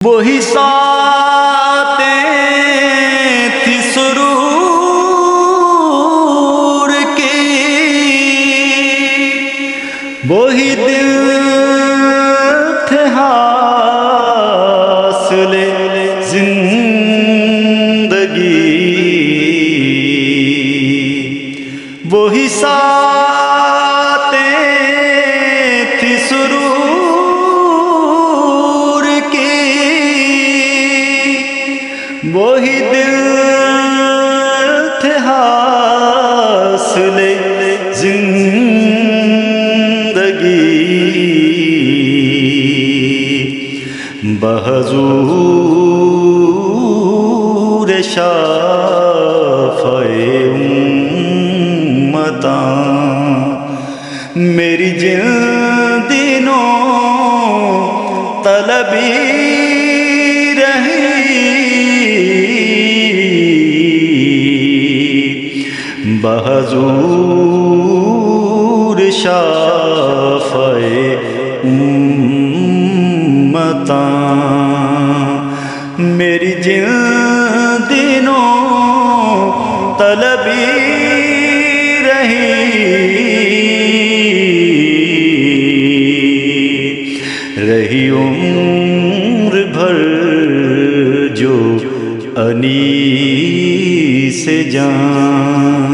وہی ساتیں تھی سرور کی، وہی دل تھے حاصل زندگی، وہی ساتیں تھی سرور کی، وہی دل تھے حاصل زندگی، بحضور شافع امتاں میری جن دنوں طلبی رہی، بحضور شافع امتاں میری جن دنوں طلبی رہی عمر بھر جو انیس جان۔